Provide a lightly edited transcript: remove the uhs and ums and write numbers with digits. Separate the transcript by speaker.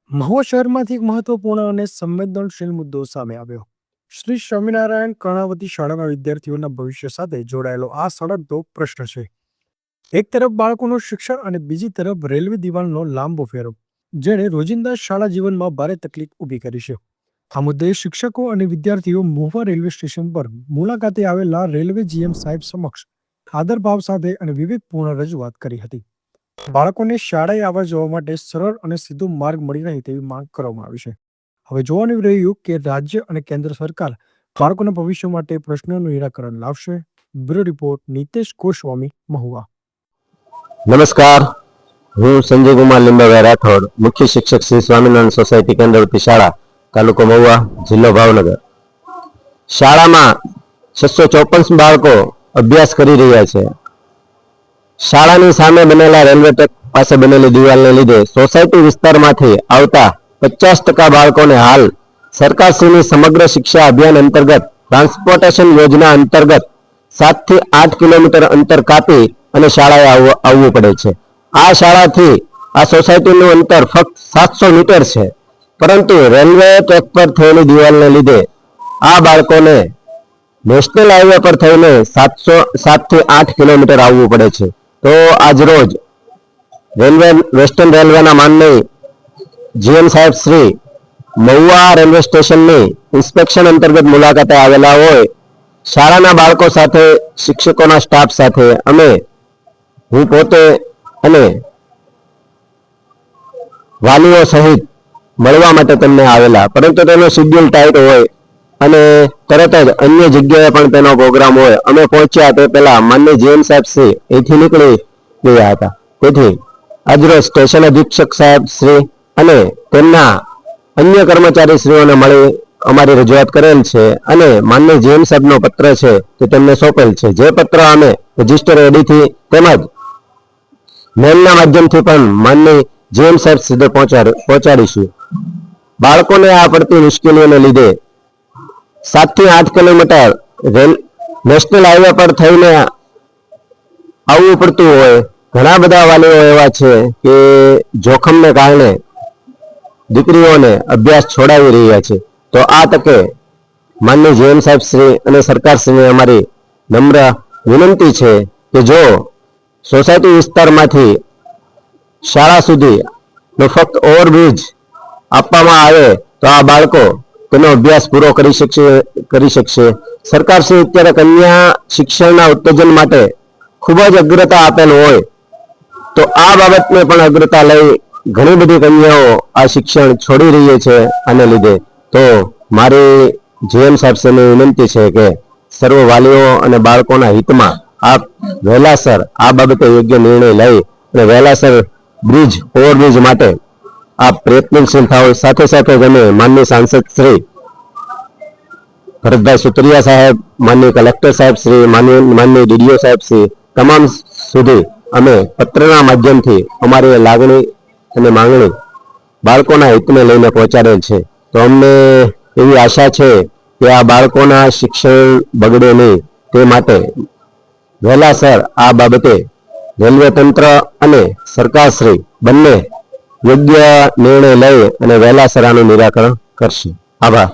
Speaker 1: મહુવા શહેરમાંથી એક મહત્વપૂર્ણ અને સંવેદનશીલ મુદ્દો સામે આવ્યો. શ્રી સ્વામિનારાયણ કર્ણાવતી શાળાના વિદ્યાર્થીઓના ભવિષ્ય સાથે જોડાયેલો આ સળગતો પ્રશ્ન છે. એક તરફ બાળકોનું શિક્ષણ અને બીજી તરફ રેલવે દિવાલનો લાંબો ફેરો, જેણે રોજિંદા શાળા જીવનમાં ભારે તકલીફ ઊભી કરી છે. આ મુદ્દે શિક્ષકો અને વિદ્યાર્થીઓ મહુવા રેલવે સ્ટેશન પર મુલાકાતે આવેલા રેલવે જીએમ સાહેબ સમક્ષ આદરભાવ સાથે અને વિવેકપૂર્ણ રજૂઆત કરી હતી. બાળકોને શાળાએ આવવા જવા માટે સરળ અને સીધો માર્ગ મળી રહે તેવી માંગ કરવામાં આવી છે. હવે જોવાનું રહ્યું કે રાજ્ય અને કેન્દ્ર સરકાર બાળકોના ભવિષ્ય માટે પ્રશ્નોનું નિરાકરણ લાવશે. Bureau report Nitesh Goswami, Mahuva.
Speaker 2: નમસ્કાર, હું સંજય કુમાર લીંબાભાઈ રાઠોડ, મુખ્ય શિક્ષક શ્રી સ્વામિનારાયણ સોસાયટી કેન્દ્રવતી શાળા, તાલુકો મહુવા, જિલ્લો ભાવનગર. શાળામાં 654 બાળકો અભ્યાસ કરી રહ્યા છે. શાળાની સામે બનેલા રેલવે ટ્રેક પાસે બનેલી દિવાલને લીધે સોસાયટી વિસ્તારમાંથી આવતા 50% બાળકોને હાલ સરકારશ્રીની સમગ્ર શિક્ષા અભિયાન અંતર્ગત ટ્રાન્સપોર્ટેશન યોજના અંતર્ગત 7 થી 8 કિલોમીટર અંતર કાપી અને શાળાએ આવવું પડે છે. આ શાળાથી આ સોસાયટીનું અંતર ફક્ત 700 મીટર છે, પરંતુ રેલવે ટ્રેક પર થયેલી દિવાલને લીધે આ બાળકોને નેશનલ હાઈવે પર થઈને 7 થી 8 કિલોમીટર આવવું પડે છે. તો આજ રોજ વેસ્ટર્ન રેલવેના માનનીય જીએમ સાહેબ શ્રી મહુવા રેલવે સ્ટેશનની ઇન્સ્પેક્શન અંતર્ગત મુલાકાતે આવેલા હોય, શાળાના બાળકો સાથે, શિક્ષકોના સ્ટાફ સાથે હું પોતે અને વાલીઓ સહિત મળવા માટે તેમને આવેલા, પરંતુ તેનો શેડ્યુલ ટાઈટ હોય અને તરત જ અન્ય જગ્યાએ પણ તેનો પ્રોગ્રામ હોય. અમે પહોંચ્યા તે પહેલા માનનીય જીએમ સાહેબ શ્રી અહીંથી નીકળી ગયા હતા. તેથી આજરોજ સ્ટેશન અધિક્ષક સાહેબ શ્રી અને તેમના અન્ય કર્મચારી શ્રીઓને મળી અમારી રજૂઆત કરેલ છે અને માનનીય જીએમ સાહેબનો પત્ર છે તે તેમને સોંપેલ છે. જે પત્ર અમે રજીસ્ટર એડીથી તેમજ મેલના માધ્યમથી પણ માનનીય જીએમ સાહેબ સુધી પહોંચાડીશું. બાળકોને આ પડતી મુશ્કેલીઓને લીધે 7 થી 8 કિલોમીટર નેશનલ હાઈવે પર થઈને આવવું પડતું હોય. ઘણા બધા વાલીઓ એવા છે કે જોખમને કારણે દીકરીઓને અભ્યાસ છોડાવી રહ્યા છે. તો આ તકે માનનીય જીએમ સાહેબ શ્રી અને સરકાર શ્રીને અમારી નમ્ર વિનંતી છે કે જો સોસાયટી વિસ્તારમાંથી શાળા સુધી ફક્ત ઓવરબ્રિજ આપવામાં આવે તો આ બાળકો તેનો અભ્યાસ પૂરો કરી શકશે. સરકાર શ્રી અત્યારે કન્યા શિક્ષણના ઉત્તેજન માટે ખૂબ જ અગ્રતા આપેલ હોય, તો આ બાબતને પણ અગ્રતા લઈ ઘણી બધી કન્યાઓ આ શિક્ષણ છોડી રહી છે. આને લીધે તો મારી જીએમ સાહેબને વિનંતી છે કે સર્વ વાલીઓ અને બાળકોના હિતમાં આપ વહેલાસર આ બાબતે યોગ્ય નિર્ણય લઈ અને વહેલાસર ઓવરબ્રિજ માટે આપ પ્રયત્નશીલ થાવ. સાથે સાથે તમે માનનીય સાંસદ શ્રી ભરતભાઈ સુતરિયા સાહેબ, માનનીય કલેક્ટર સાહેબ શ્રી, માનનીય ડીડીઓ સાહેબ શ્રી, તમામ સુધી અમે પત્રના માધ્યમથી અમારી લાગણી અને માંગણી બાળકોના હિતને લઈને પહોંચાડેલ છે. તો અમને એવી આશા છે કે આ બાળકોના શિક્ષણ બગડે નહીં તે માટે વહેલાસર આ બાબતે રેલવે તંત્ર અને સરકારશ્રી બંને યોગ્ય નિર્ણય લઈ અને વહેલાસર આનું નિરાકરણ કરશે. આભાર.